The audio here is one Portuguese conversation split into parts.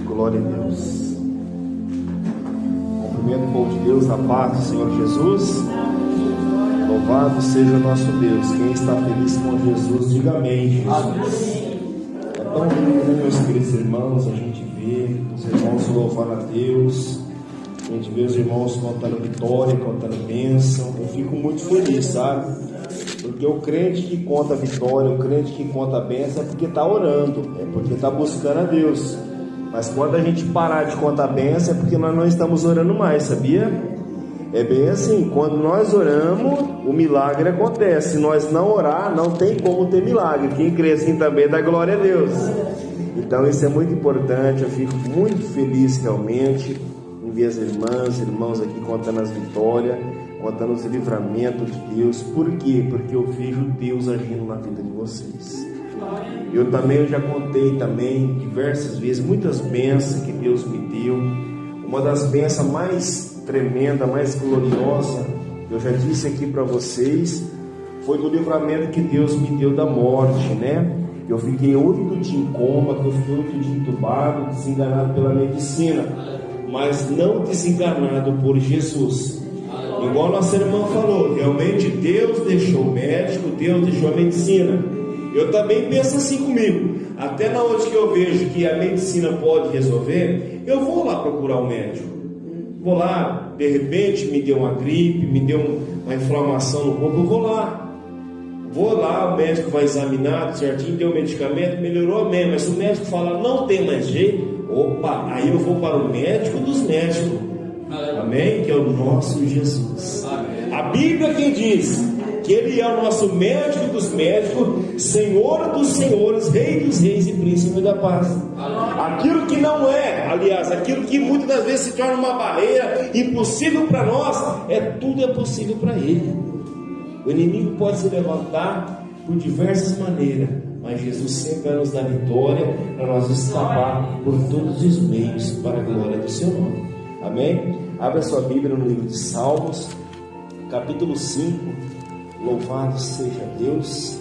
Glória a Deus. Cumprimento o povo de Deus, a paz do Senhor Jesus. Louvado seja o nosso Deus. Quem está feliz com Jesus, diga amém, Jesus. É tão lindo, meus queridos irmãos, a gente vê os irmãos louvando a Deus, a gente vê os irmãos contando vitória, contando bênção. Eu fico muito feliz, sabe? Porque o crente que conta a vitória, o crente que conta a bênção, é porque está orando, é porque está buscando a Deus. Mas quando a gente parar de contar a bênção, é porque nós não estamos orando mais, sabia? É bem assim, quando nós oramos, o milagre acontece. Se nós não orar, não tem como ter milagre. Quem crê assim também dá glória a Deus. Então isso é muito importante. Eu fico muito feliz realmente em ver as irmãs, irmãos aqui contando as vitórias, contando os livramentos de Deus. Por quê? Porque eu vejo Deus agindo na vida de vocês. Eu já contei também diversas vezes muitas bênçãos que Deus me deu. Uma das bênçãos mais tremenda, mais gloriosa, eu já disse aqui para vocês, foi do livramento que Deus me deu da morte, né? Eu fiquei 8 dias em coma, eu fiquei 8 dias entubado, desenganado pela medicina, mas não desenganado por Jesus. Igual nossa irmã falou, realmente Deus deixou o médico, Deus deixou a medicina. Eu também penso assim comigo, até na hora que eu vejo que a medicina pode resolver, eu vou lá procurar um médico. Vou lá, de repente me deu uma gripe, me deu uma inflamação no corpo, eu vou lá, o médico vai examinar certinho, deu o medicamento, melhorou, amém. Mas se o médico falar não tem mais jeito, opa, aí eu vou para o médico dos médicos, amém? Que é o nosso Jesus. A Bíblia quem diz que Ele é o nosso médico dos médicos, Senhor dos senhores, Rei dos reis e Príncipe da paz. Aquilo que não é, aliás, aquilo que muitas das vezes se torna uma barreira impossível para nós, tudo é possível para Ele. O inimigo pode se levantar por diversas maneiras, mas Jesus sempre vai nos dar vitória para nós escapar por todos os meios para a glória do seu nome. Amém? Abra sua Bíblia no livro de Salmos, capítulo 5. Louvado seja Deus.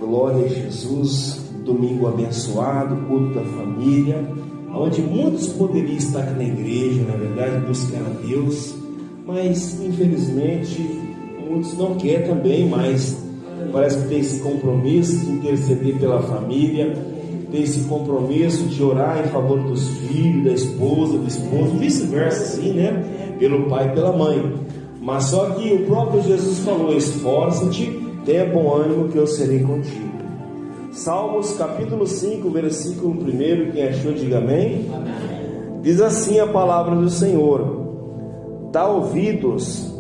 Glória a Jesus. Domingo abençoado, culto da família, onde muitos poderiam estar aqui na igreja, na verdade, buscando a Deus, mas infelizmente muitos não querem também, mas parece que tem esse compromisso de interceder pela família, tem esse compromisso de orar em favor dos filhos, da esposa, do esposo, vice-versa, assim, né? Pelo pai e pela mãe. Mas só que o próprio Jesus falou: esforça-te, tenha bom ânimo, que eu serei contigo. Salmos capítulo 5, versículo 1, quem achou diga amém. Amém. Diz assim a palavra do Senhor: dá ouvidos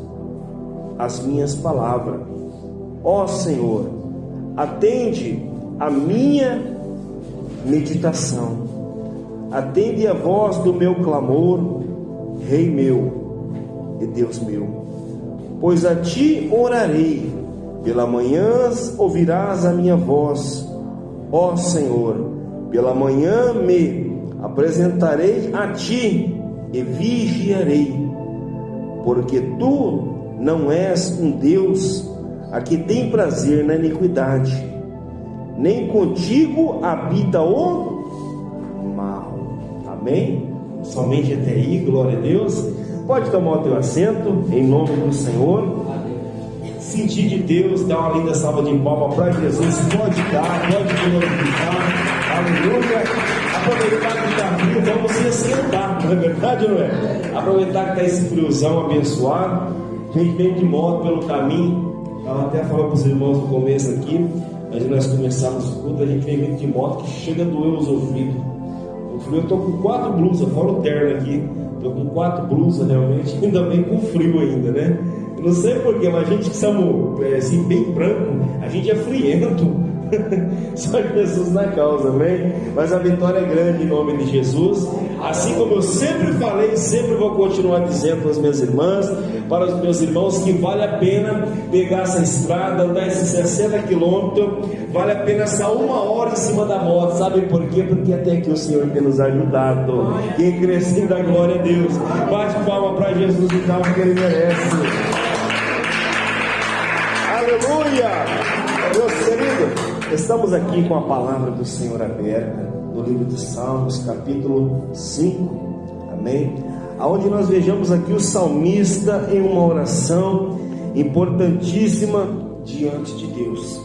às minhas palavras, ó Senhor, atende a minha meditação, atende a voz do meu clamor, Rei meu e Deus meu, pois a ti orarei, pela manhã ouvirás a minha voz, ó Senhor, pela manhã me apresentarei a ti e vigiarei, porque tu não és um Deus a que tem prazer na iniquidade, nem contigo habita o mal. Amém? Somente até aí, glória a Deus. Pode tomar o teu assento, em nome do Senhor. Sentir de Deus, dá uma linda salva de palmas para Jesus. Pode dar, pode glorificar, aleluia. Aproveitar que está frio, vamos se assentar, não é verdade, não é? Aproveitar que está esse friozão abençoado. A gente vem de moto pelo caminho. Ela até falou para os irmãos no começo aqui, antes de nós começarmos o culto, a gente vem vindo de moto que chega a doer os ouvidos. O frio, eu estou com 4 blusas, fora o terno aqui. Estou com 4 blusas realmente, ainda bem com frio ainda, né? Eu não sei porquê, mas a gente que somos assim, bem branco, a gente é friento. Só Jesus na causa, amém? Mas a vitória é grande em nome de Jesus. Assim como eu sempre falei, sempre vou continuar dizendo para as minhas irmãs, para os meus irmãos, que vale a pena pegar essa estrada, andar esses 60 quilômetros, vale a pena essa 1 hora em cima da moto. Sabe por quê? Porque até aqui o Senhor tem nos ajudado. Quem cresce da glória a Deus, bate palma para Jesus e tal, porque Ele merece. Aleluia! Deus querido, estamos aqui com a palavra do Senhor aberta. no livro de Salmos, capítulo 5, amém? Onde nós vejamos aqui o salmista em uma oração importantíssima diante de Deus.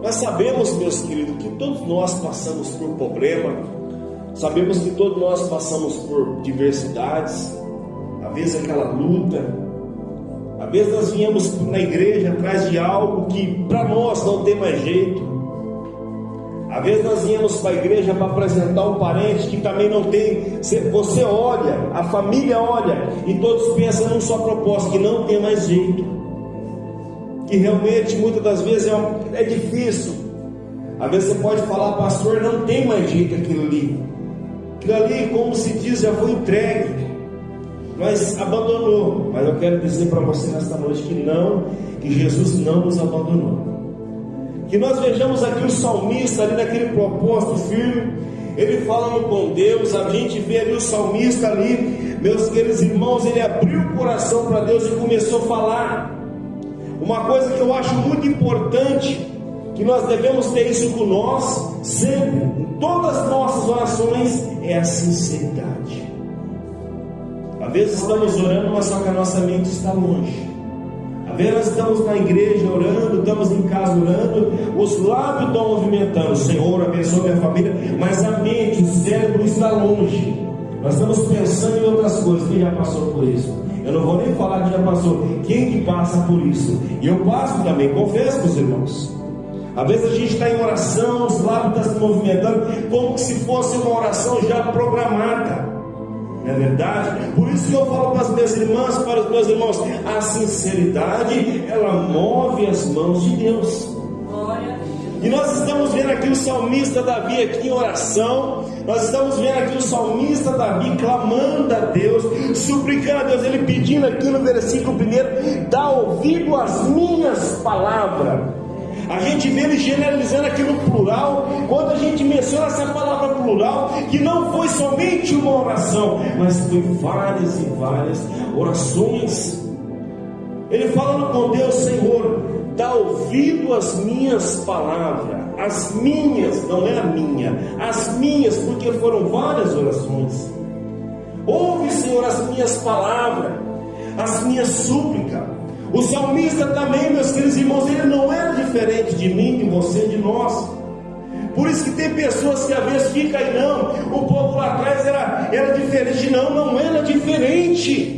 Nós sabemos, meus queridos, que todos nós passamos por problema, sabemos que todos nós passamos por diversidades, às vezes aquela luta, às vezes nós viemos na igreja atrás de algo que para nós não tem mais jeito, às vezes nós viemos para a igreja para apresentar um parente que também não tem, você olha, a família olha, e todos pensam num só propósito, que não tem mais jeito, que realmente muitas das vezes é difícil. Às vezes você pode falar, pastor, não tem mais jeito aquilo ali, como se diz, já foi entregue, mas abandonou. Mas eu quero dizer para você nesta noite que Jesus não nos abandonou. Que nós vejamos aqui o salmista ali naquele propósito firme, ele falando com Deus. A gente vê ali o salmista ali, meus queridos irmãos, ele abriu o coração para Deus e começou a falar. Uma coisa que eu acho muito importante, que nós devemos ter isso com nós sempre, em todas as nossas orações, é a sinceridade. Às vezes estamos orando, mas só que a nossa mente está longe. Às vezes nós estamos na igreja orando, estamos em casa orando, os lábios estão movimentando, Senhor, abençoa minha família, mas a mente, o cérebro está longe. Nós estamos pensando em outras coisas. Quem já passou por isso? Eu não vou nem falar que já passou. Quem que passa por isso? E eu passo também, confesso com os irmãos. Às vezes a gente está em oração, os lábios estão se movimentando, como se fosse uma oração já programada. Não é verdade? Por isso que eu falo para as minhas irmãs, para os meus irmãos, a sinceridade, ela move as mãos de Deus. E nós estamos vendo aqui o salmista Davi aqui em oração. Nós estamos vendo aqui o salmista Davi clamando a Deus, suplicando a Deus, ele pedindo aqui no versículo 1: dá ouvido às minhas palavras. A gente vê ele generalizando aqui no plural. Quando a gente menciona essa palavra plural, que não foi somente uma oração, mas foi várias e várias orações. Ele falando com Deus: Senhor, dá ouvido às minhas palavras. As minhas, não é a minha, as minhas, porque foram várias orações. Ouve, Senhor, as minhas palavras, as minhas súplicas. O salmista também, meus queridos irmãos, ele não era diferente de mim, de você, de nós. Por isso que tem pessoas que às vezes ficam aí, não, o povo lá atrás era diferente. Não era diferente.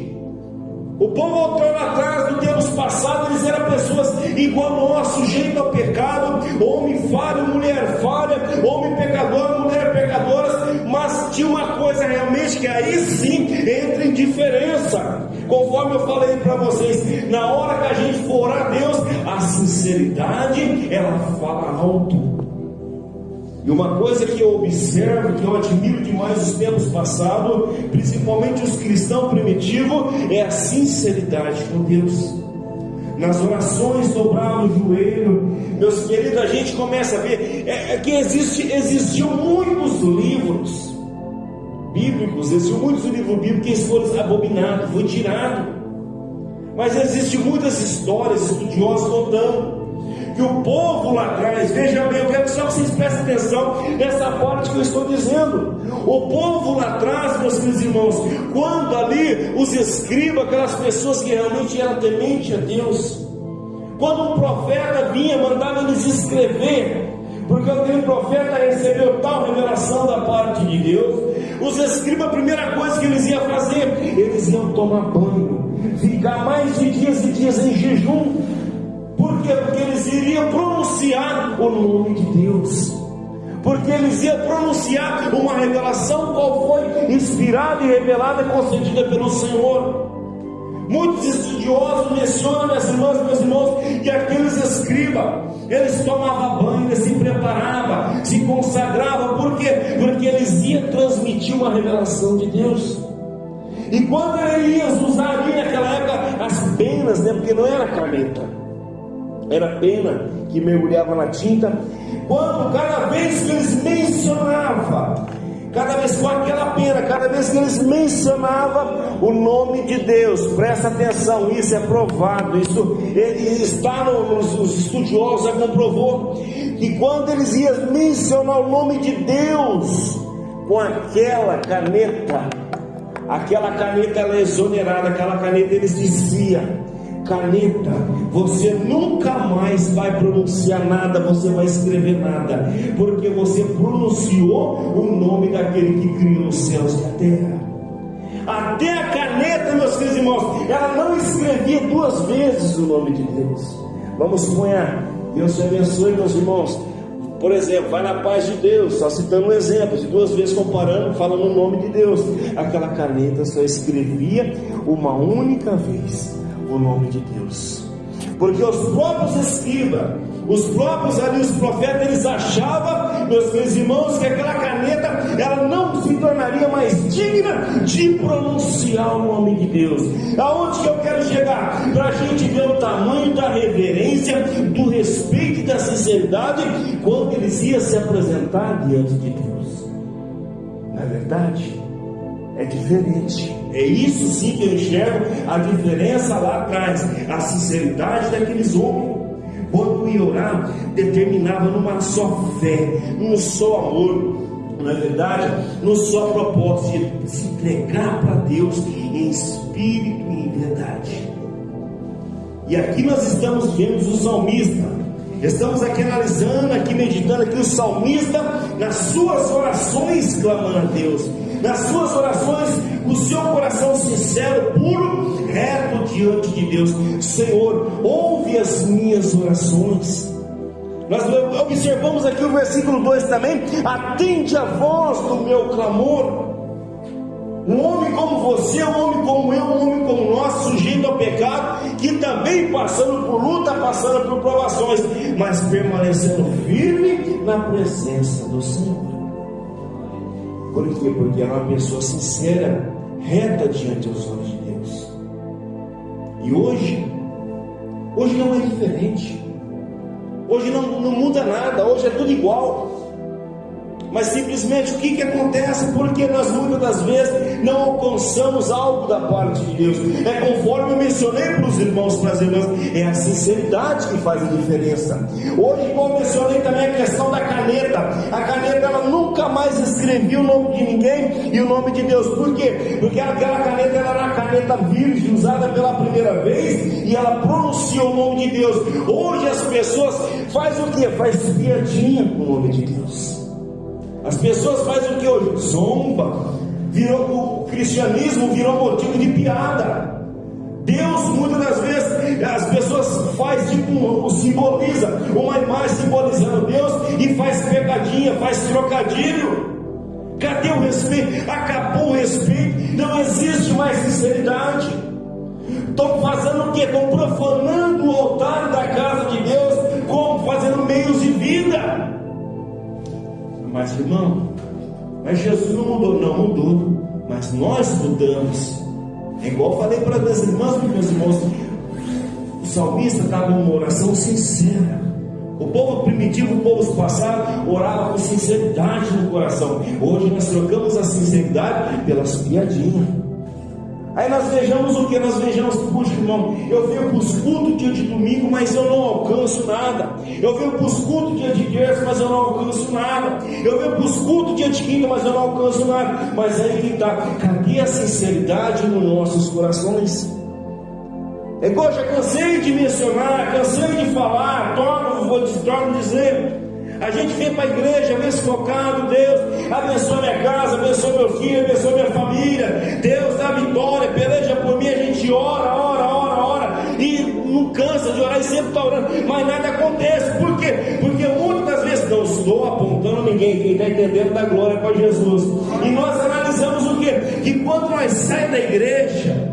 O povo voltou lá atrás, no tempos passados, eles eram pessoas igual a nós, sujeitos ao pecado, homem falho, mulher falha, homem pecador, mulher pecadora, mas tinha uma coisa realmente que aí sim entra em diferença. Conforme eu falei para vocês, na hora que a gente for orar a Deus, a sinceridade, ela fala alto. E uma coisa que eu observo, que eu admiro demais nos tempos passados, principalmente os cristãos primitivos, é a sinceridade com Deus. Nas orações, dobrar o joelho, meus queridos, a gente começa a ver que existiam muitos livros bíblicos, existiam muitos livros bíblicos que foram abominados, foi tirado. Mas existem muitas histórias, estudiosos contando que o povo lá atrás, veja bem, eu quero só que vocês prestem atenção nessa parte que eu estou dizendo. O povo lá atrás, meus queridos irmãos, quando ali os escribas, aquelas pessoas que realmente eram tementes a Deus, quando um profeta vinha, mandava eles escrever, porque aquele profeta recebeu tal revelação da parte de Deus, os escribas, a primeira coisa que eles iam fazer, eles iam tomar banho, ficar mais de dias e dias em jejum. Por quê? Porque eles iriam pronunciar o nome de Deus, porque eles iam pronunciar uma revelação qual foi inspirada e revelada e concedida pelo Senhor. Muitos estudiosos mencionam, minhas irmãs, meus irmãos, que aqueles escribas, eles tomavam banho, eles se preparavam, se consagravam. Por quê? Porque eles iam transmitir uma revelação de Deus. E quando eles iam usar ali naquela época as penas, né? Porque não era caneta, era pena que mergulhava na tinta. Quando cada vez que eles mencionavam, cada vez com aquela pena, cada vez que eles mencionavam o nome de Deus, presta atenção, isso é provado, isso está nos estudiosos, já comprovou, E quando eles iam mencionar o nome de Deus com aquela caneta ela é exonerada, aquela caneta eles diziam: caneta, você nunca mais vai pronunciar nada, você vai escrever nada, porque você pronunciou o nome daquele que criou os céus e a terra. Até a caneta, meus queridos irmãos, ela não escrevia 2 vezes o nome de Deus. Vamos ponhar, Deus te abençoe, meus irmãos. Por exemplo, vai na paz de Deus, só citando um exemplo, de 2 vezes comparando, falando o nome de Deus. Aquela caneta só escrevia uma única vez o nome de Deus, porque os próprios escribas, os próprios ali, os profetas, eles achavam, meus queridos irmãos, que aquela caneta, ela não se tornaria mais digna de pronunciar o nome de Deus. Aonde que eu quero chegar? Para a gente ver o tamanho da reverência, do respeito e da sinceridade, quando eles iam se apresentar diante de Deus. Na verdade, é diferente. É isso sim que eu enxergo a diferença lá atrás, a sinceridade daqueles homens. Quando ia orar, determinava numa só fé, num só amor, na verdade, num só propósito de se entregar para Deus em espírito e em verdade. E aqui nós estamos vendo o salmista. Estamos aqui analisando, aqui meditando aqui o salmista nas suas orações clamando a Deus, nas suas orações, o seu coração sincero, puro, reto diante de Deus. Senhor, ouve as minhas orações. Nós observamos aqui o versículo 2 também: atende a voz do meu clamor. Um homem como você, um homem como eu, um homem como nós, sujeito ao pecado, que também passando por luta, passando por provações, mas permanecendo firme na presença do Senhor. Por quê? Porque era uma pessoa sincera, reta diante dos olhos de Deus. E hoje não é diferente. Hoje não muda nada, hoje é tudo igual. Mas simplesmente o que acontece? Porque nós muitas das vezes não alcançamos algo da parte de Deus. É conforme eu mencionei para os irmãos e para as irmãs, é a sinceridade que faz a diferença. Hoje, como eu mencionei também a questão da caneta, a caneta ela nunca mais escrevia o nome de ninguém e o nome de Deus. Por quê? Porque aquela caneta ela era a caneta virgem, usada pela primeira vez, e ela pronunciou o nome de Deus. Hoje as pessoas fazem o quê? Faz piadinha com o nome de Deus. As pessoas fazem o que hoje? Zomba. O cristianismo virou motivo de piada. Deus, muitas das vezes, as pessoas fazem simboliza uma imagem simbolizando Deus e faz pegadinha, faz trocadilho. Cadê o respeito? Acabou o respeito, não existe mais sinceridade. Estão fazendo o que? Estão profanando o altar da casa de Deus, como fazendo meios de vida. Mas irmão, mas Jesus não mudou, não mudou, mas nós mudamos. É igual eu falei para as minhas irmãs e meus irmãos, o salmista estava numa oração sincera. O povo primitivo, o povo passado, orava com sinceridade no coração. Hoje nós trocamos a sinceridade pelas piadinhas. Aí nós vejamos o que? Nós vejamos, puxa irmão, eu venho para os cultos dia de domingo, mas eu não alcanço nada. Eu venho para os cultos dia de terça, mas eu não alcanço nada. Eu venho para os cultos dia de quinta, mas eu não alcanço nada. Mas aí que está, cadê a sinceridade nos nossos corações? É igual eu já cansei de mencionar, cansei de falar, torno dizer. A gente vem para a igreja, vem se focado, Deus abençoa minha casa, abençoa meu filho, abençoa minha família, Deus dá vitória, peleja por mim, a gente ora, e não cansa de orar e sempre está orando, mas nada acontece. Por quê? Porque muitas das vezes, não estou apontando ninguém, quem está entendendo da glória para Jesus, e nós analisamos o quê? Que quando nós saímos da igreja,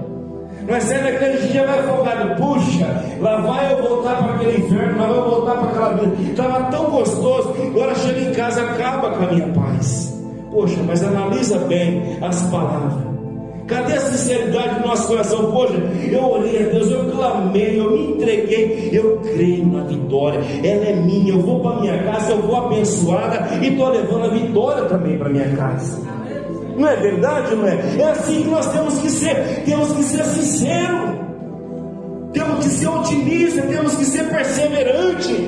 a gente já vai focado, puxa, lá vai eu voltar para aquele inferno, lá vai eu voltar para aquela vida, estava tão gostoso, agora chega em casa, acaba com a minha paz. Poxa, mas analisa bem as palavras. Cadê a sinceridade do nosso coração? Poxa, eu orei a Deus, eu clamei, eu me entreguei, eu creio na vitória, ela é minha, eu vou para minha casa, eu vou abençoada e estou levando a vitória também para minha casa. Não é verdade, não é? É assim que nós temos que ser sinceros, temos que ser otimistas, temos que ser perseverantes.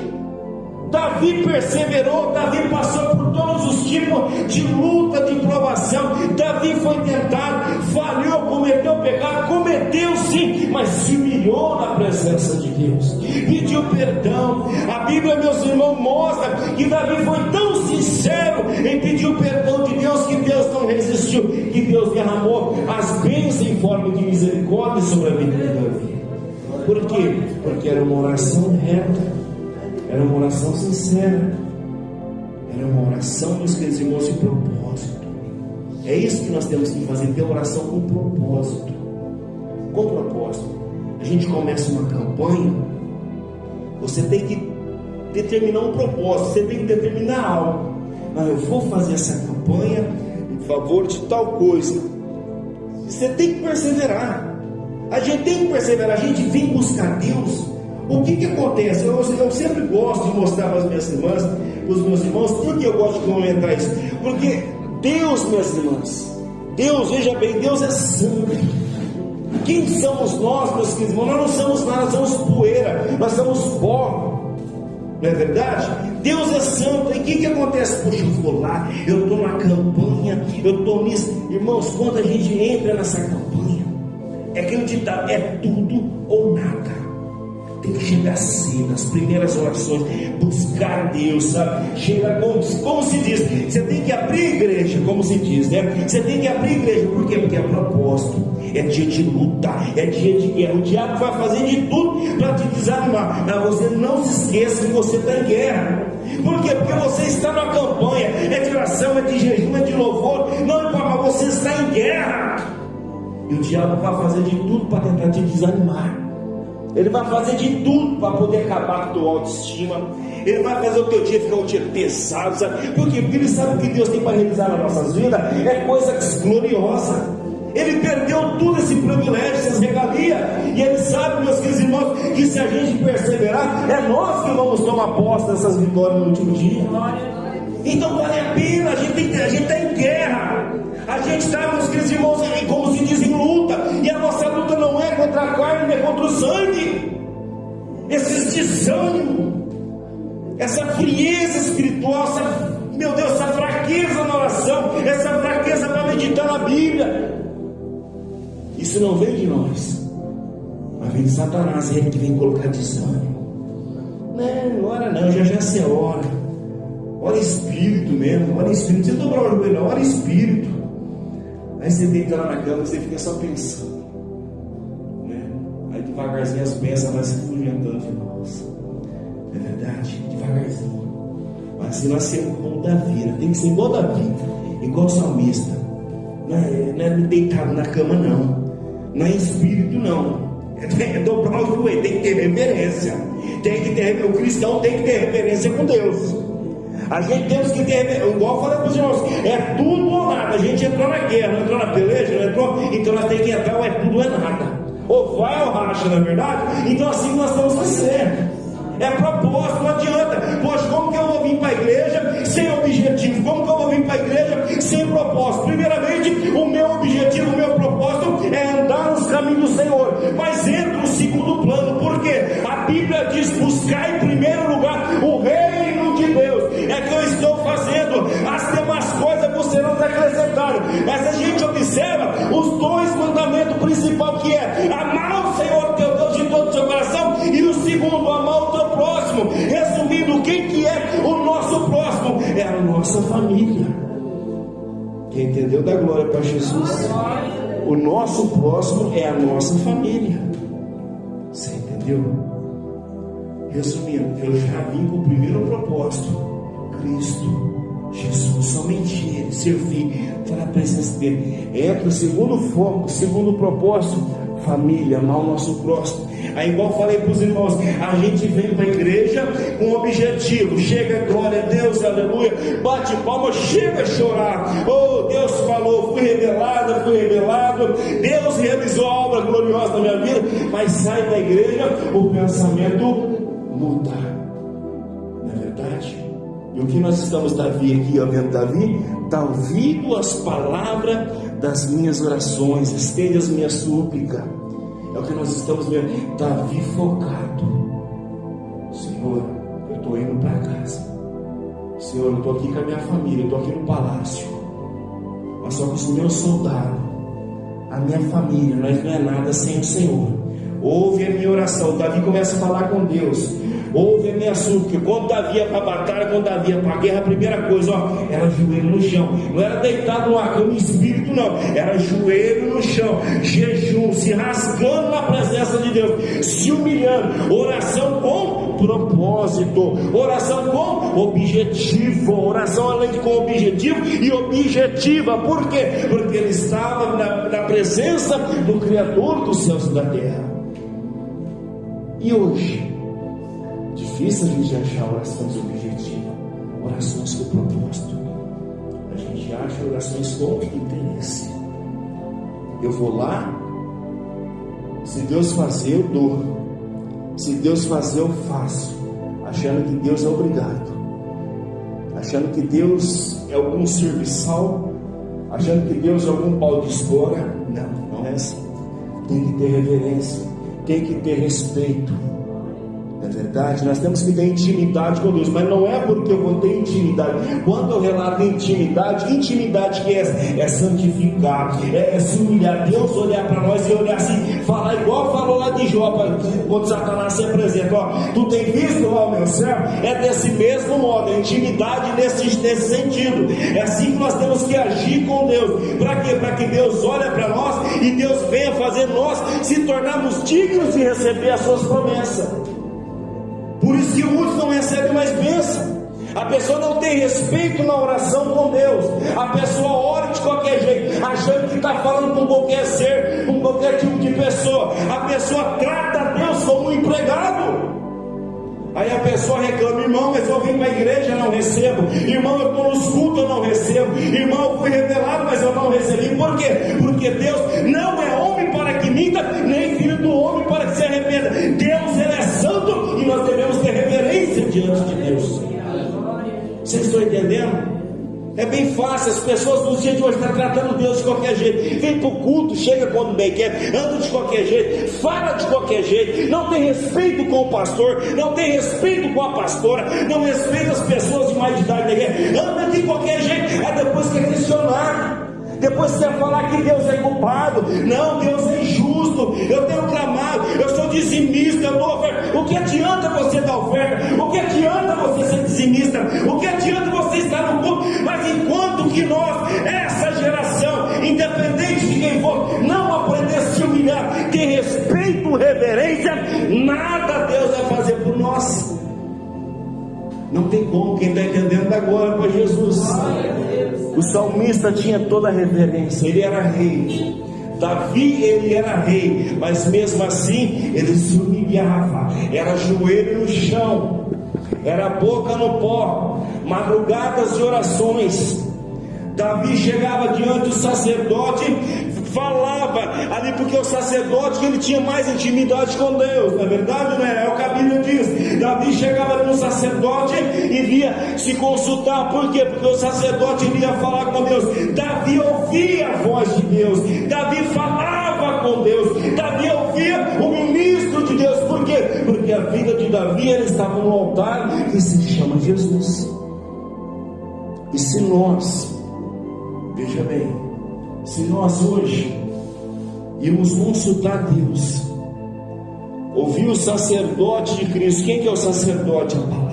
Davi perseverou, Davi passou por todos os tipos de luta, de provação. Davi foi tentado, falhou, cometeu pecado, cometeu sim, mas se humilhou na presença de Deus, pediu perdão. A Bíblia, meus irmãos, mostra que Davi foi tão sincero em pedir o perdão de Deus, que Deus não resistiu, que Deus derramou as bênçãos em forma de misericórdia sobre a vida de Davi. Por quê? Porque era uma oração reta, era uma oração sincera, era uma oração, meus queridos irmãos, de propósito. É isso que nós temos que fazer, ter oração com propósito. Com propósito. A gente começa uma campanha, você tem que determinar um propósito, você tem que determinar algo. Eu vou fazer essa campanha em favor de tal coisa. Você tem que perseverar. A gente tem que perseverar, a gente vem buscar Deus. O que acontece? Eu sempre gosto de mostrar para as minhas irmãs, para os meus irmãos. Por que eu gosto de comentar isso? Porque Deus, minhas irmãs, Deus, veja bem, Deus é santo. Quem somos nós, meus queridos irmãos? Nós não somos nada, nós somos poeira, nós somos pó. Não é verdade? Deus é santo. E o que acontece? Poxa, eu vou lá, eu estou na campanha, eu estou nisso. Irmãos, quando a gente entra nessa campanha, é aquele ditado, é tudo ou nada. Tem que chegar cedo, as primeiras orações, buscar Deus, sabe? Chega como se diz, você tem que abrir a igreja, como se diz, né? Você tem que abrir a igreja, por quê? Porque é propósito, é dia de luta, é dia de guerra. O diabo vai fazer de tudo para te desanimar, mas você não se esqueça que você está em guerra. Por quê? Porque você está na campanha, é de oração, é de jejum, é de louvor, não importa, mas você está em guerra. E o diabo vai fazer de tudo para tentar te desanimar. Ele vai fazer de tudo para poder acabar com a tua autoestima. Ele vai fazer o teu dia ficar um dia pesado, sabe? Por quê? Porque ele sabe o que Deus tem para realizar nas nossas vidas é coisa gloriosa. Ele perdeu tudo esse privilégio, essas regalias, e ele sabe, meus queridos irmãos, que se a gente perseverar, é nós que vamos tomar posse dessas vitórias no último dia. Então vale a pena, a gente está em guerra. A gente está, meus queridos irmãos, como se diz, em luta. E a nossa luta não é contra a carne, é contra o sangue. Esse desânimo, essa frieza espiritual, essa fraqueza na oração, essa fraqueza para meditar na Bíblia, isso não vem de nós, mas vem de Satanás. É ele que vem colocar desânimo. Não ora não, já você ora. Ora espírito mesmo, ora espírito. Você dobrar o joelho, não, ora espírito. Aí você deita lá na cama, você fica só pensando, né? Aí devagarzinho as bênçãos vão se fugentando de nós. É verdade? Devagarzinho. Mas assim nós sermos como Davi, né? Tem que ser igual Davi, igual o salmista. Não é deitado na cama não, não é espírito não, é dobrar o joelho, tem que ter reverência. O cristão tem que ter reverência com Deus. A gente temos que ter, igual eu falei para os irmãos, é tudo ou nada. A gente entrou na guerra, não entrou na peleja, não entrou, então nós temos que entrar, ou é tudo ou é nada, ou vai ou racha, não é verdade? Então assim nós temos que ser. É propósito, não adianta. Poxa, como que eu vou vir para a igreja sem objetivo? Como que eu vou vir para a igreja sem propósito? Primeiramente, o meu objetivo, o meu propósito é andar nos caminhos do Senhor. Mas entra no segundo plano, porque a Bíblia diz: buscar em primeiro lugar o reino de Deus. É que eu estou fazendo, as demais coisas você não está acrescentando. Mas a gente observa os dois mandamentos principais, que é amar o Senhor teu Deus de todo o seu coração, e o segundo, amar o teu próximo. Resumindo, quem que é o nosso próximo? É a nossa família. Quem entendeu, dá glória para Jesus. O nosso próximo é a nossa família. Você entendeu? Resumindo, eu já vim com o primeiro propósito: Cristo Jesus, somente Ele, servir, estar na presença dEle. Entra o segundo foco, o segundo propósito: família, amar o nosso próximo. Aí, igual falei para os irmãos, a gente vem para a igreja com um objetivo: chega, glória a Deus, aleluia, bate palma, chega a chorar. Oh, Deus falou, fui revelado, Deus realizou a obra gloriosa na minha vida. Mas sai da igreja, o pensamento muda, não é verdade? E o que nós estamos, Davi aqui, ó, vendo Davi, está ouvindo as palavras das minhas orações, estende as minhas súplicas. É o que nós estamos vendo, Davi focado. Senhor, eu estou indo para casa. Senhor, eu estou aqui com a minha família, eu estou aqui no palácio, mas só com os meus soldados, a minha família, nós não é nada sem o Senhor. Ouve a minha oração. Davi começa a falar com Deus. Ouve a minha súplica. Quando Davi ia para a batalha, quando Davi ia para a guerra, a primeira coisa, era joelho no chão. Não era deitado numa cama em espírito, não. Era joelho no chão, jejum, se rasgando na presença de Deus, se humilhando. Oração com propósito, oração com objetivo, oração além de com objetivo e objetiva. Por quê? Porque ele estava na presença do Criador dos céus e da terra. E hoje, difícil a gente achar orações objetivas, orações com propósito. A gente acha orações com interesse. Eu vou lá, se Deus fazer, eu dou. Se Deus fazer, eu faço, achando que Deus é obrigado, achando que Deus é algum serviçal, achando que Deus é algum pau de espora. Não, não é assim. Tem que ter reverência, tem que ter respeito. É verdade, nós temos que ter intimidade com Deus, mas não é porque eu vou ter intimidade. Quando eu relato intimidade que é santificar, é se humilhar, Deus olhar para nós e olhar assim, falar igual falou lá de Jó, quando Satanás se apresenta: tu tem visto lá o meu servo? É desse mesmo modo, a intimidade nesse sentido. É assim que nós temos que agir com Deus. Para quê? Para que Deus olhe para nós e Deus venha fazer nós se tornarmos dignos de receber as suas promessas. Por isso que muitos não recebem mais bênção. A pessoa não tem respeito na oração com Deus. A pessoa ora de qualquer jeito, achando que está falando com qualquer ser, com qualquer tipo de pessoa. A pessoa trata Deus como um empregado. Aí a pessoa reclama: irmão, mas eu vim para a igreja, não recebo. Irmão, eu estou nos cultos, eu não recebo. Irmão, eu fui revelado, mas eu não recebi. Por quê? Porque Deus não é homem para que minta, nem filho do homem para que se arrependa. Deus, Ele é santo e nós devemos ter reverência diante de Deus. Vocês estão entendendo? É bem fácil. As pessoas nos dias de hoje estão tratando Deus de qualquer jeito. Vem para o culto, chega quando bem quer, anda de qualquer jeito, fala de qualquer jeito, não tem respeito com o pastor, não tem respeito com a pastora, não respeita as pessoas de mais idade da igreja, anda de qualquer jeito. Aí depois quer questionar, depois quer falar que Deus é culpado. Não, Deus é injusto. Eu tenho clamado, eu sou dizimista, eu dou oferta. O que adianta você dar oferta? O que adianta você ser dizimista? O que adianta você estar no culto? Mas enquanto que nós, essa geração, independente de quem for, não aprender a se humilhar, ter respeito, reverência, nada Deus vai fazer por nós. Não tem como. Quem está entendendo agora para Jesus? O salmista tinha toda a reverência. Ele era rei. Davi, ele era rei, mas mesmo assim ele se humilhava. Era joelho no chão, era boca no pó, madrugadas de orações. Davi chegava diante do sacerdote, falava ali, porque o sacerdote, ele tinha mais intimidade com Deus, não é verdade, né? É o que a Bíblia diz. Davi chegava ali no sacerdote e via se consultar. Por quê? Porque o sacerdote iria falar com Deus. Davi ouvia a voz de Deus, Davi falava com Deus, Davi ouvia o ministro de Deus. Por quê? Porque a vida de Davi, ele estava no altar que se chama Jesus. E se nós, veja bem, se nós hoje irmos consultar Deus, ouvir o sacerdote de Cristo. Quem que é o sacerdote? A palavra.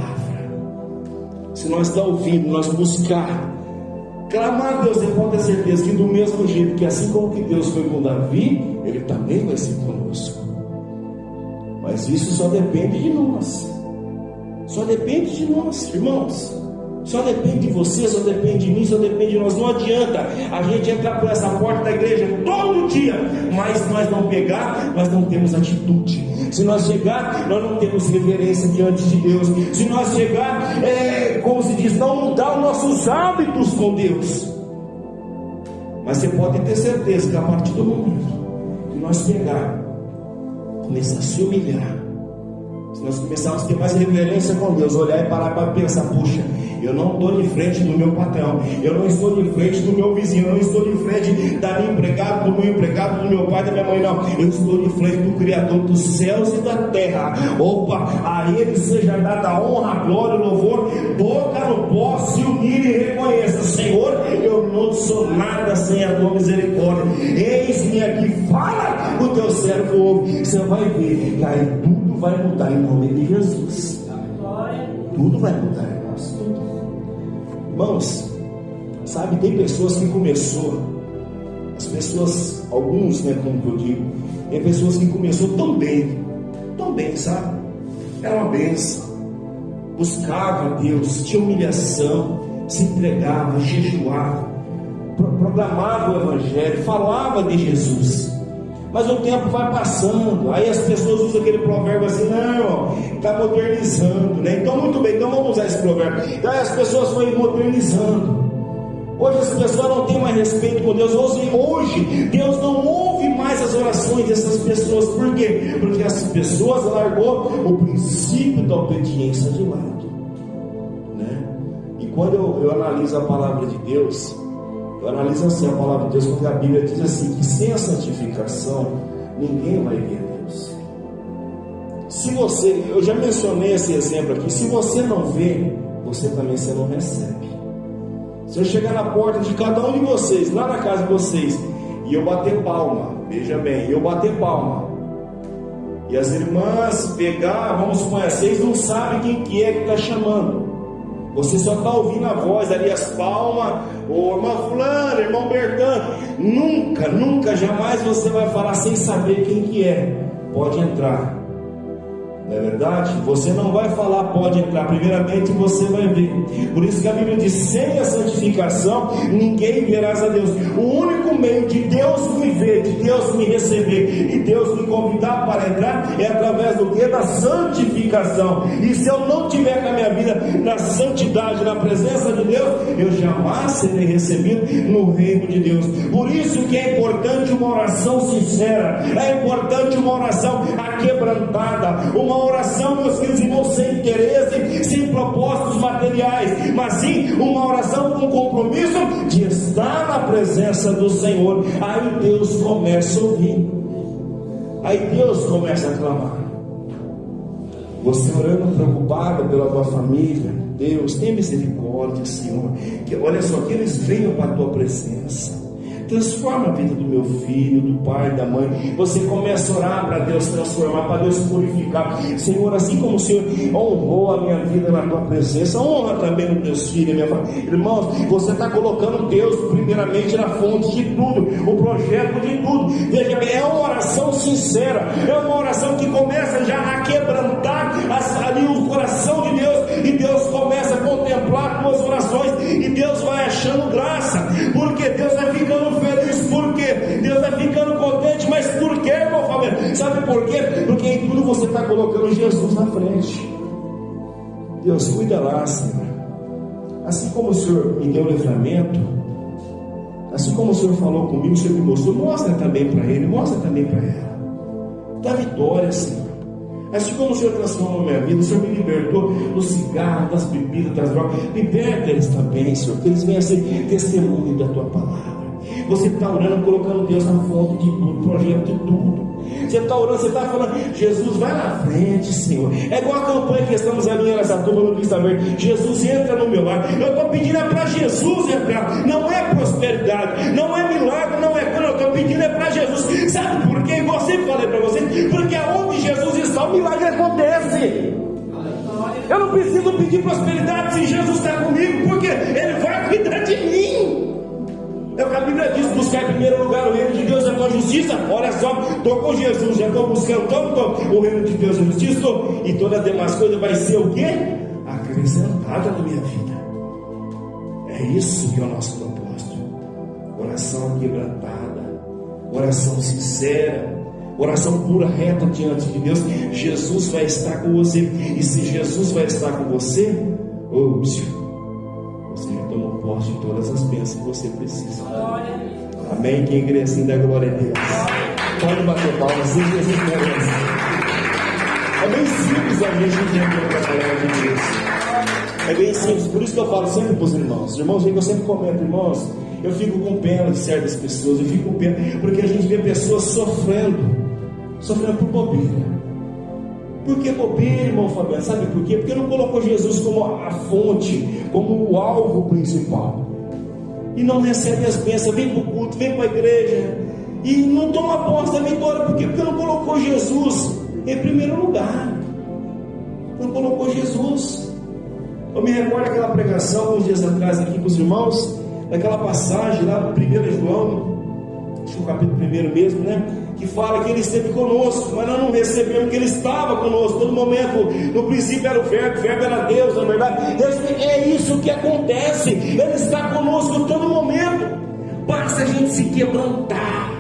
Se nós estamos ouvindo, nós buscar, clamar a Deus, eu posso ter certeza que do mesmo jeito que assim como que Deus foi com Davi, Ele também vai ser conosco. Mas isso só depende de nós. Só depende de nós, irmãos. Só depende de você, só depende de mim, só depende de nós. Não adianta a gente entrar por essa porta da igreja todo dia, mas nós não pegar, nós não temos atitude. Se nós chegar, nós não temos reverência diante de Deus. Se nós chegar, como se diz, não mudar os nossos hábitos com Deus. Mas você pode ter certeza que a partir do momento que nós pegar, começar a se humilhar, se nós começarmos a ter mais reverência com Deus, olhar e parar para pensar: puxa, Eu não estou de frente do meu patrão, eu não estou de frente do meu vizinho, eu não estou de frente da minha empregada, do meu empregado, do meu pai, da minha mãe, não. Eu estou de frente do Criador dos céus e da terra. Opa, a Ele seja dada a honra, a glória, o louvor. Boca no pó, se unir e reconheça: Senhor, eu não sou nada sem a tua misericórdia. Eis-me aqui, fala, o teu servo ouve. Você vai ver que aí tudo vai mudar em nome de Jesus. Tudo vai mudar, irmãos. Tudo. Irmãos, sabe, tem pessoas que começou, as pessoas, alguns, né, como eu digo, tem pessoas que começou tão bem, sabe? Era uma bênção, buscava a Deus, tinha humilhação, se entregava, jejuava, proclamava o Evangelho, falava de Jesus. Mas o tempo vai passando, aí as pessoas usam aquele provérbio assim: não, está modernizando, né? Então, muito bem, então vamos usar esse provérbio. Então, aí as pessoas foram modernizando. Hoje as pessoas não têm mais respeito com Deus. Hoje Deus não ouve mais as orações dessas pessoas. Por quê? Porque as pessoas largou o princípio da obediência de lado, né? E quando eu analiso a palavra de Deus, eu analiso assim a palavra de Deus, porque a Bíblia diz assim, que sem a santificação ninguém vai ver Deus. Se você, eu já mencionei esse exemplo aqui, se você não vê, você também não recebe. Se eu chegar na porta de cada um de vocês, lá na casa de vocês, e eu bater palma, veja bem, eu bater palma, e as irmãs pegar, vamos supor, vocês não sabem quem que é que está chamando, você só está ouvindo a voz ali, as palmas, ô irmã fulano, irmão Bertano. Nunca, jamais você vai falar sem saber quem que é. Pode entrar. Não é verdade? Você não vai falar pode entrar, primeiramente você vai ver. Por isso que a Bíblia diz: sem a santificação ninguém verás a Deus. O único meio de Deus me ver, de Deus me receber e Deus me convidar para entrar é através do que? Da santificação. E se eu não tiver com a minha vida na santidade, na presença de Deus, eu jamais serei recebido no reino de Deus. Por isso que é importante uma oração sincera, é importante uma oração aquebrantada, uma oração, meus filhos e irmãos, sem interesse, sem propósitos materiais, mas sim uma oração com compromisso de estar na presença do Senhor. Aí Deus começa a ouvir, aí Deus começa a clamar. Você orando preocupada pela tua família, Deus, tem misericórdia, Senhor, que olha só, que eles venham para a tua presença. Transforma a vida do meu filho, do pai, da mãe. Você começa a orar para Deus transformar, para Deus purificar. Senhor, assim como o Senhor honrou a minha vida na tua presença, honra também os meus filhos, minha família. Irmãos, você está colocando Deus primeiramente na fonte de tudo, o projeto de tudo. Veja bem, é uma oração sincera, é uma oração que começa já a quebrantar ali o coração de Deus, e Deus começa a contemplar tuas orações, e Deus vai achando graça, porque Deus vai ficando feliz, porque Deus vai ficando contente. Mas por quê, irmão Fábio? Sabe por quê? Porque em tudo você está colocando Jesus na frente. Deus, cuida lá, Senhor. Assim como o Senhor me deu o livramento, assim como o Senhor falou comigo, o Senhor me mostrou, mostra também para ele, mostra também para ela. Dá vitória, Senhor. Assim como o Senhor transformou a minha vida, o Senhor me libertou do cigarro, das bebidas, das drogas. Liberta eles também, Senhor, que eles venham a ser testemunho da tua palavra. Você está orando, colocando Deus na fonte de tudo, projeto de tudo. Você está orando, você está falando: Jesus, vai na frente, Senhor. É igual a campanha que estamos ali nessa turma no Cristo Verde: Jesus, entra no meu lar. Eu estou pedindo para Jesus entrar. Não é prosperidade, não é milagre, não é cura. Eu estou pedindo para Jesus. Sabe por quê? Igual eu sempre falei para você: porque aonde Jesus está, o milagre acontece. Eu não preciso pedir prosperidade se Jesus está comigo, porque Ele vai cuidar de mim. É o que a Bíblia diz: buscar em primeiro lugar o reino de Deus e a tua justiça. Olha só, estou com Jesus, já estou buscando tanto o reino de Deus e a justiça, e todas as demais coisas vai ser o quê? Acrescentada na minha vida. É isso que é o nosso propósito. Oração quebrantada, oração sincera, oração pura, reta diante de Deus. Jesus vai estar com você, e se Jesus vai estar com você, você já tomou posse de todas as bênçãos que você precisa. Amém? Quem crê assim, dá glória a Deus. Pode bater palmas, sim, Jesus merece. É bem simples a gente entender a palavra de Deus. É bem simples, por isso que eu falo sempre para os irmãos. Os irmãos veem que eu sempre comento, irmãos, eu fico com pena de certas pessoas, eu fico com pena, porque a gente vê pessoas sofrendo por bobeira. Por que bobeira, irmão Fabiano? Sabe por quê? Porque não colocou Jesus como a fonte, como o alvo principal. E não recebe as bênçãos, vem para o culto, vem para a igreja, e não toma posse da vitória. Por quê? Porque não colocou Jesus em primeiro lugar. Não colocou Jesus. Eu me recordo daquela pregação, alguns dias atrás, aqui com os irmãos, daquela passagem lá no 1 João, acho que o capítulo 1 mesmo, né? Que fala que Ele esteve conosco, mas nós não recebemos que Ele estava conosco todo momento. No princípio era o verbo era Deus, na verdade. É isso que acontece. Ele está conosco todo momento. Basta a gente se quebrantar,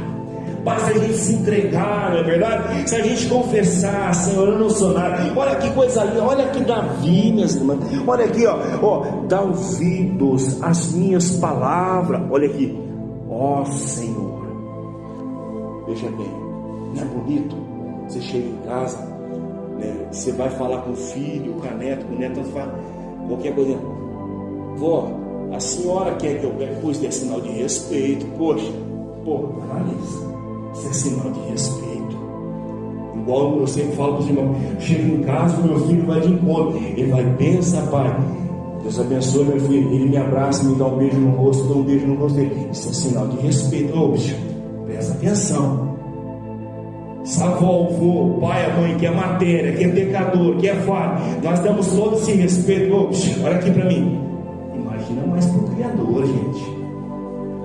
basta a gente se entregar, não é verdade? Se a gente confessar, Senhor, eu não sou nada. Olha que coisa linda, olha aqui Davi, minhas irmãs. Olha aqui, ó, dá ouvidos às minhas palavras. Olha aqui, ó Senhor. Veja bem, não é bonito? Você chega em casa, né? Você vai falar com o filho, com o neto fala qualquer coisa. Vó, a senhora quer que eu pegue? Pois é sinal de respeito. Poxa, analisa. Isso é sinal de respeito. Igual eu sempre falo para os irmãos: chega em casa, o meu filho vai de encontro. Ele vai, pensa, pai, Deus abençoe meu filho. Ele me abraça, me dá um beijo no rosto, dá um beijo no rosto dele. Isso é sinal de respeito. Ô, bicho, presta atenção. Se a avó, o vô, o pai, a mãe, que é matéria, que é pecador, que é falho, nós damos todo esse respeito. Ô, bicho, olha aqui para mim. Imagina mais pro Criador, gente.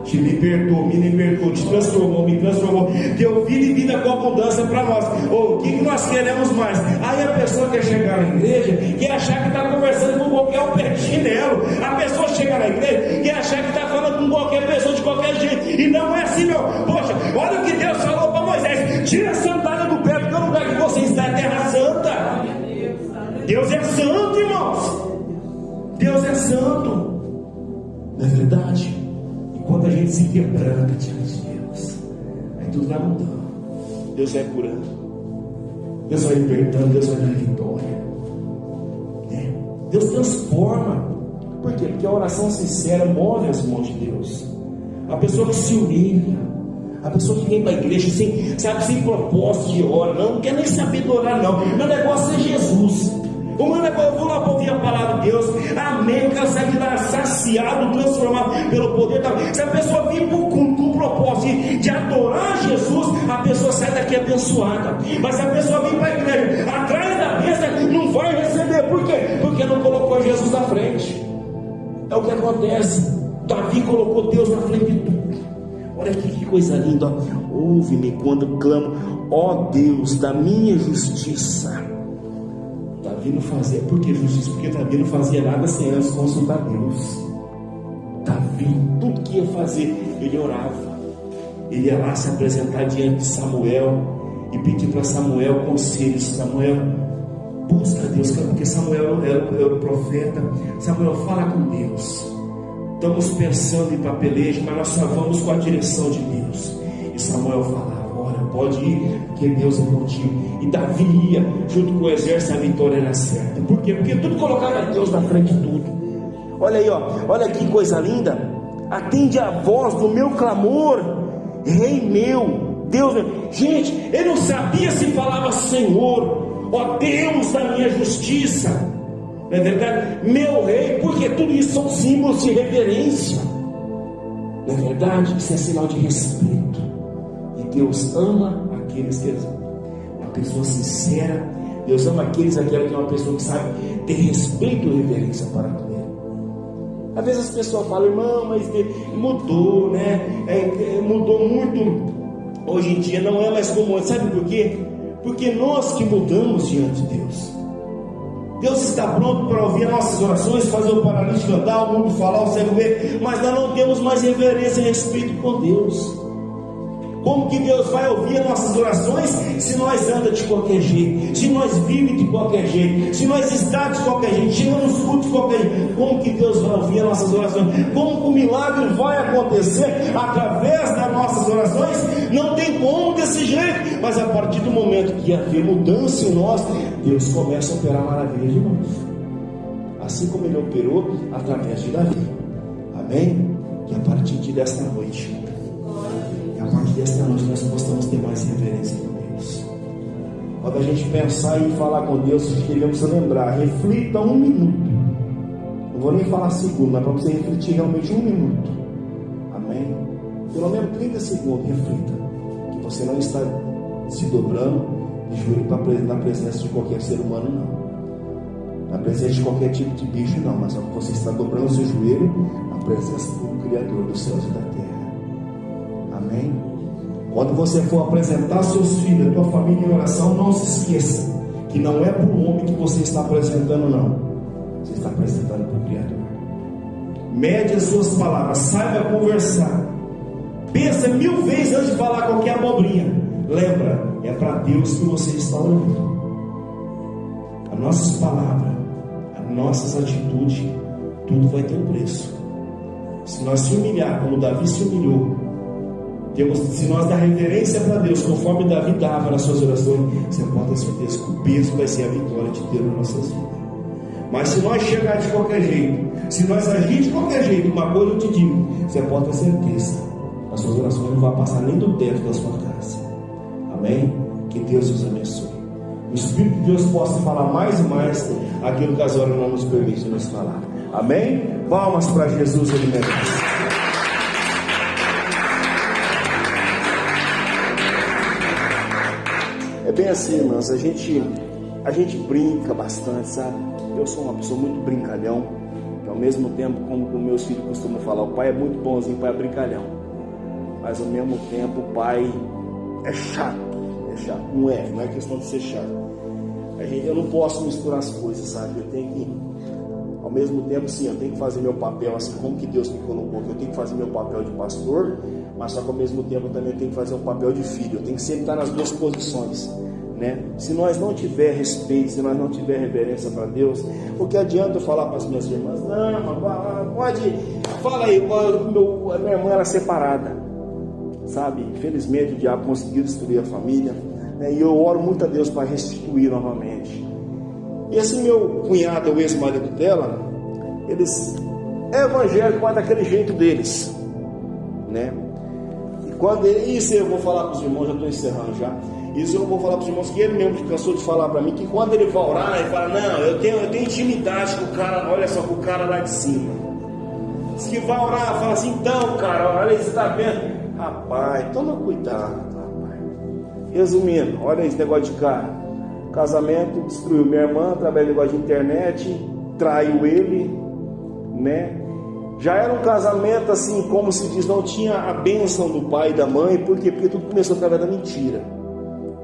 Te libertou, me libertou, te transformou, me transformou, deu vida e vida com abundância para nós. O que nós queremos mais? Aí a pessoa quer chegar na igreja, quer achar que está conversando com qualquer um pé de chinelo. A pessoa chega na igreja, quer achar que está falando com qualquer pessoa de qualquer jeito. E não é assim, meu. Poxa, olha o que Deus falou para Moisés: tira a sandália do pé, porque o lugar que você está é terra santa. Deus é santo, irmãos. Deus é santo. Não é verdade? Quando a gente se quebranta diante de Deus, aí tudo vai mudando. Deus vai curando, Deus vai libertando, Deus vai dando vitória, né? Deus transforma. Por quê? Porque a oração sincera move as mãos de Deus. A pessoa que se humilha, a pessoa que vem para a igreja sem propósito de orar, não quer nem saber de orar, não. Meu negócio é Jesus. O meu negócio, eu vou lá para ouvir a palavra de Deus. Amém. Quero sair de lá saciado, transformado pelo poder da... Se a pessoa vir com o propósito de adorar Jesus, a pessoa sai daqui abençoada. Mas se a pessoa vir para a igreja atrás da bênção, não vai receber. Por quê? Porque não colocou Jesus na frente. É o que acontece. Davi colocou Deus na frente de tudo. Olha aqui que coisa linda. Ouve-me quando clamo, ó Deus da minha justiça. Davi não fazia, por que justiça? Porque Davi não fazia nada sem antes consultar Deus. Davi, tudo que ia fazer, ele orava. Ele ia lá se apresentar diante de Samuel e pedir para Samuel conselhos. Samuel, busca Deus, porque Samuel era o profeta. Samuel, fala com Deus. Estamos pensando em papelejo, mas nós só vamos com a direção de Deus. E Samuel falava: pode ir, porque Deus é contigo. E Davi ia junto com o exército, a vitória era certa. Por quê? Porque tudo colocava Deus na frente de tudo. Olha aí, ó, olha que coisa linda. Atende a voz do meu clamor, Rei meu, Deus meu. Gente, ele não sabia se falava Senhor, ó Deus da minha justiça, não é verdade? Meu Rei, porque tudo isso são símbolos de reverência, não é verdade? Isso é sinal de respeito. Deus ama aqueles que uma pessoa sincera. Deus ama aqueles que é uma pessoa que sabe ter respeito e reverência para com Ele. Às vezes as pessoas falam: irmão, mas mudou, né? Mudou muito. Hoje em dia não é mais como antes. Sabe por quê? Porque nós que mudamos diante de Deus. Deus está pronto para ouvir nossas orações, fazer o paralítico andar, o mundo falar, o cego ver, mas nós não temos mais reverência e respeito com Deus. Como que Deus vai ouvir nossas orações se nós andamos de qualquer jeito, se nós vivemos de qualquer jeito, se nós estamos de qualquer jeito, chegamos nos cultos de qualquer jeito? Como que Deus vai ouvir nossas orações? Como que o milagre vai acontecer através das nossas orações? Não tem como desse jeito. Mas a partir do momento que haver mudança em nós, Deus começa a operar maravilhas, irmãos. assim como ele operou através de Davi. Amém? Que a partir desta noite, nós possamos ter mais reverência com Deus. Quando a gente pensar em falar com Deus, devemos lembrar, reflita 1 minuto. Não vou nem falar segundo, mas para você refletir realmente 1 minuto. Amém? Pelo menos 30 segundos, reflita. Que você não está se dobrando de joelho na presença de qualquer ser humano, não. Na presença de qualquer tipo de bicho, não. Mas você está dobrando o seu joelho na presença do Criador dos céus e da terra. Amém? Quando você for apresentar seus filhos, a tua família em oração, não se esqueça que não é para o homem que você está apresentando, não. Você está apresentando para o Criador. Mede as suas palavras, saiba conversar. Pensa 1000 vezes antes de falar qualquer abobrinha. Lembra, é para Deus que você está orando. As nossas palavras, as nossas atitudes, tudo vai ter um preço. Se nós se humilhar como Davi se humilhou, se nós dar reverência para Deus, conforme Davi dava nas suas orações, você pode ter certeza que o peso vai ser a vitória de Deus nas nossas vidas. Mas se nós chegar de qualquer jeito, se nós agir de qualquer jeito, uma coisa eu te digo, você pode ter certeza, as suas orações não vão passar nem do teto da sua casa. Amém? Que Deus os abençoe. O Espírito de Deus possa falar mais e mais aquilo que as horas não nos permitem nos falar. Amém? Palmas para Jesus, ele merece. É bem assim, irmãos, a gente brinca bastante, sabe? Eu sou uma pessoa muito brincalhão, que ao mesmo tempo, como meus filhos costumam falar, o pai é muito bonzinho, o pai é brincalhão. Mas ao mesmo tempo o pai é chato, não é questão de ser chato. Eu não posso misturar as coisas, sabe? Eu tenho que, ao mesmo tempo, sim, eu tenho que fazer meu papel, assim como que Deus me colocou, que eu tenho que fazer meu papel de pastor, mas só que ao mesmo tempo eu também tenho que fazer um papel de filho. Eu tenho que sempre estar nas duas posições, né? Se nós não tiver respeito, se nós não tiver reverência para Deus, o que adianta eu falar para as minhas irmãs? Não, pode, fala aí, a minha irmã era separada, sabe? Infelizmente o diabo conseguiu destruir a família, né? E eu oro muito a Deus para restituir novamente. E assim, meu cunhado, o ex-marido dela, eles é evangélico, mas daquele jeito deles, né? E quando isso eu vou falar para os irmãos, já estou encerrando já. Isso eu vou falar para os irmãos, que ele mesmo cansou de falar para mim, que quando ele vai orar, ele fala, não, eu tenho intimidade com o cara, olha só, com o cara lá de cima. Diz que vai orar, fala assim, então, cara, olha, você está vendo? Rapaz, toma cuidado, rapaz. Resumindo, olha esse negócio de cara. Casamento destruiu minha irmã através do negócio de internet, traiu ele, né? Já era um casamento assim, como se diz, não tinha a bênção do pai e da mãe. Por quê? Porque tudo começou através da mentira.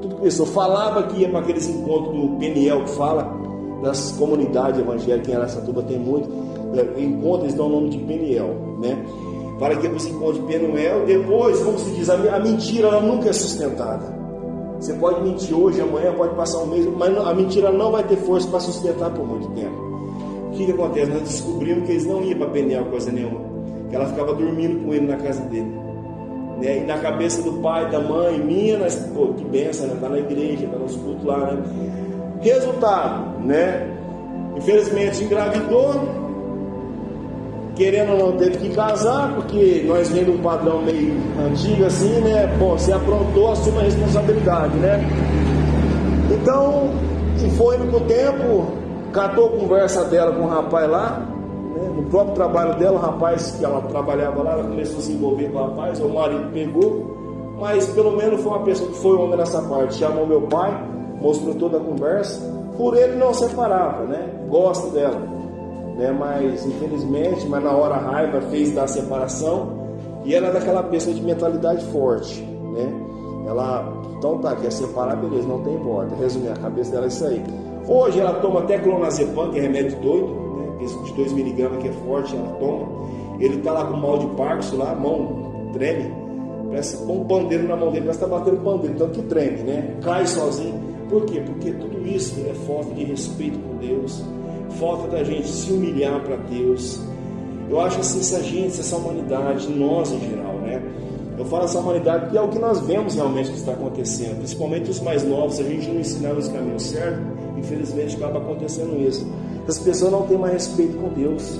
Tudo começou, falava que ia para aqueles encontros do Peniel, que fala das comunidades evangélicas, em Araçatuba tem muito, encontros, eles dão o nome de Peniel, né? Para que os encontros de Peniel, depois, como se diz, a mentira ela nunca é sustentada. Você pode mentir hoje, amanhã, pode passar um mês, mas a mentira não vai ter força para sustentar por muito tempo. O que acontece? Nós descobrimos que eles não iam para Peniel coisa nenhuma, que ela ficava dormindo com ele na casa dele, né? E na cabeça do pai, da mãe, minha, pô, que benção, né? Tá na igreja, tá nos cultos lá, né? Resultado, né? Infelizmente engravidou, querendo ou não teve que casar, porque nós vemos um padrão meio antigo assim, né? Bom, você aprontou, assume a responsabilidade, né? Então, e foi com o tempo, catou a conversa dela com o rapaz lá, né? No próprio trabalho dela, o rapaz que ela trabalhava lá, ela começou a se envolver com o rapaz, o marido pegou, mas pelo menos foi uma pessoa que foi homem nessa parte, chamou meu pai, mostrou toda a conversa, por ele não separava, né? Gosta dela, né? Mas infelizmente, na hora a raiva fez da separação, e ela é daquela pessoa de mentalidade forte, né? Ela, então tá, quer separar, beleza, não tem importa. Resumir, a cabeça dela é isso aí. Hoje ela toma até clonazepam, que é remédio doido, né? Esse de 2 mg que é forte, ela toma. Ele tá lá com mal de Parkinson, lá, a mão treme, parece um pandeiro na mão dele, parece que tá batendo pandeiro, tanto que treme, né? Cai sozinho. Por quê? Porque tudo isso é falta de respeito com Deus, falta da gente se humilhar para Deus. Eu acho assim, se essa humanidade, nós em geral, né? Eu falo essa humanidade porque é o que nós vemos realmente que está acontecendo, principalmente os mais novos. Se a gente não ensinar os caminhos certos, infelizmente acaba acontecendo isso. Essas pessoas não têm mais respeito com Deus.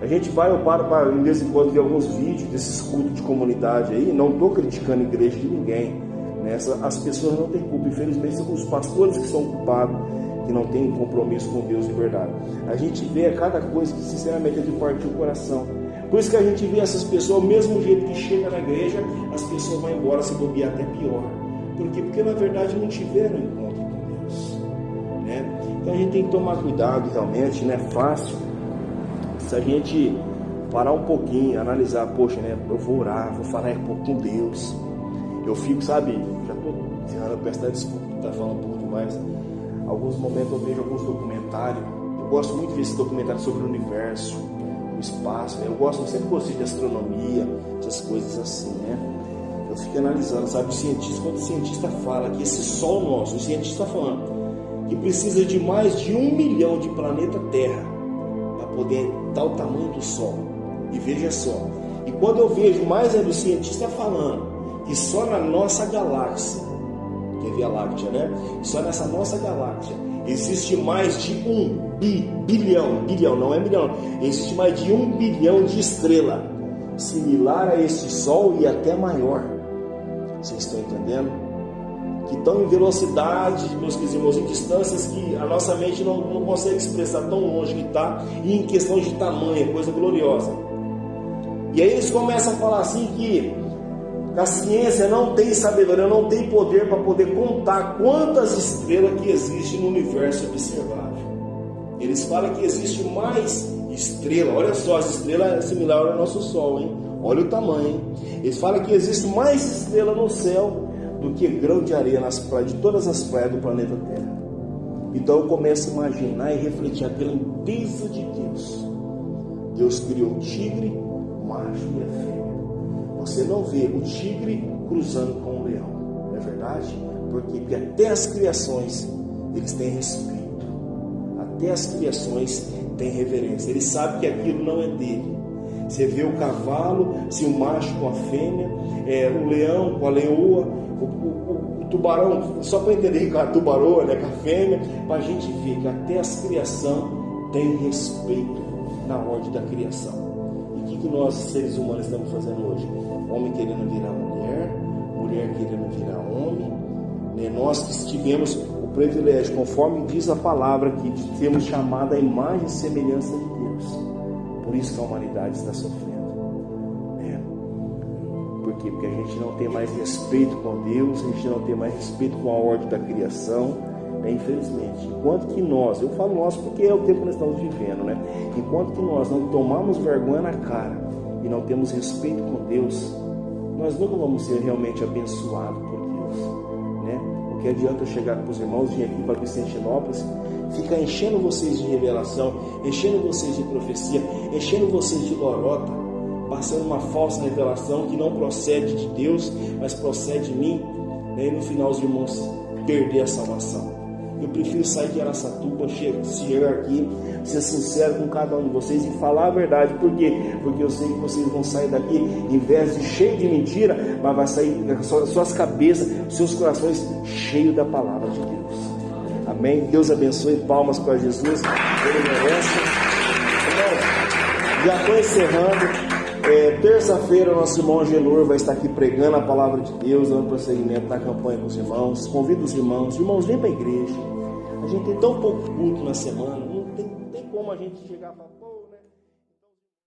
A gente vai, eu paro para, de vez em quando, ver alguns vídeos desses cultos de comunidade aí. Não estou criticando a igreja de ninguém, né? As pessoas não têm culpa. Infelizmente, são os pastores que são culpados, que não têm compromisso com Deus de verdade. A gente vê cada coisa que, sinceramente, é de partir o coração. Por isso que a gente vê essas pessoas, ao mesmo jeito que chega na igreja, as pessoas vão embora, se bobear até pior. Por quê? Porque, na verdade, não tiveram encontro com Deus, né? Então, a gente tem que tomar cuidado, realmente, não é fácil. Se a gente parar um pouquinho, analisar, poxa, né, eu vou orar, vou falar um pouco com Deus. Eu fico, sabe, já estou encerrando, peço até desculpa, está falando um pouco demais. Alguns momentos eu vejo alguns documentários. Eu gosto muito de ver esse documentário sobre o universo, o espaço, né? Sempre gostei de astronomia, essas coisas assim, né? Eu fico analisando, sabe, quando o cientista fala que esse Sol nosso, o cientista está falando que precisa de mais de 1 milhão de planeta Terra poder dar o tamanho do Sol. E veja só, e quando eu vejo mais do cientista falando que só na nossa galáxia, que é Via Láctea, né? Só nessa nossa galáxia existe mais de 1 bilhão, não é milhão, existe mais de 1 bilhão de estrelas, similar a esse Sol e até maior. Vocês estão entendendo? Que estão em velocidade, meus queridos irmãos, em distâncias que a nossa mente não consegue expressar tão longe que está, e em questão de tamanho, coisa gloriosa. E aí eles começam a falar assim que a ciência não tem sabedoria, não tem poder para poder contar quantas estrelas que existem no universo observável. Eles falam que existe mais estrela, olha só, as estrelas é similar ao nosso Sol, hein? Olha o tamanho, hein? Eles falam que existe mais estrela no céu do que grão de areia nas praias, de todas as praias do planeta Terra. Então eu começo a imaginar e refletir a grandeza de Deus. Deus criou o tigre, o macho e a fêmea. Você não vê o tigre cruzando com o leão, não é verdade? Porque até as criações, eles têm respeito. Até as criações têm reverência. Ele sabe que aquilo não é dele. Você vê o cavalo, se o macho com a fêmea, o leão com a leoa, o tubarão, só para entender, Ricardo, tubarão, né, com a fêmea, para a gente ver que até as criações têm respeito na ordem da criação. E o que nós, seres humanos, estamos fazendo hoje? Homem querendo virar mulher, mulher querendo virar homem, né? Nós que tivemos o privilégio, conforme diz a palavra, que temos chamado a imagem e semelhança de Deus. Por isso que a humanidade está sofrendo. Por quê? Porque a gente não tem mais respeito com Deus, a gente não tem mais respeito com a ordem da criação, né? Infelizmente. Enquanto que nós, eu falo nós porque é o tempo que nós estamos vivendo, né? Enquanto que nós não tomamos vergonha na cara e não temos respeito com Deus, nós nunca vamos ser realmente abençoados por Deus, né? O que adianta eu chegar para os irmãos, vir aqui para Vicentinópolis, ficar enchendo vocês de revelação, enchendo vocês de profecia, enchendo vocês de lorota, passando uma falsa revelação que não procede de Deus, mas procede de mim, né? E no final os irmãos perder a salvação. Eu prefiro sair de Araçatuba, chegar aqui, ser sincero com cada um de vocês e falar a verdade. Por quê? Porque eu sei que vocês vão sair daqui, em vez de cheio de mentira, mas vai sair suas cabeças, seus corações cheios da palavra de Deus. Amém? Deus abençoe. Palmas para Jesus. Ele merece. Então, já estou encerrando. Terça-feira, nosso irmão Genor vai estar aqui pregando a palavra de Deus, dando prosseguimento na campanha com os irmãos. Convido os irmãos vem para a igreja. A gente tem tão pouco culto na semana, não tem como a gente chegar a falar.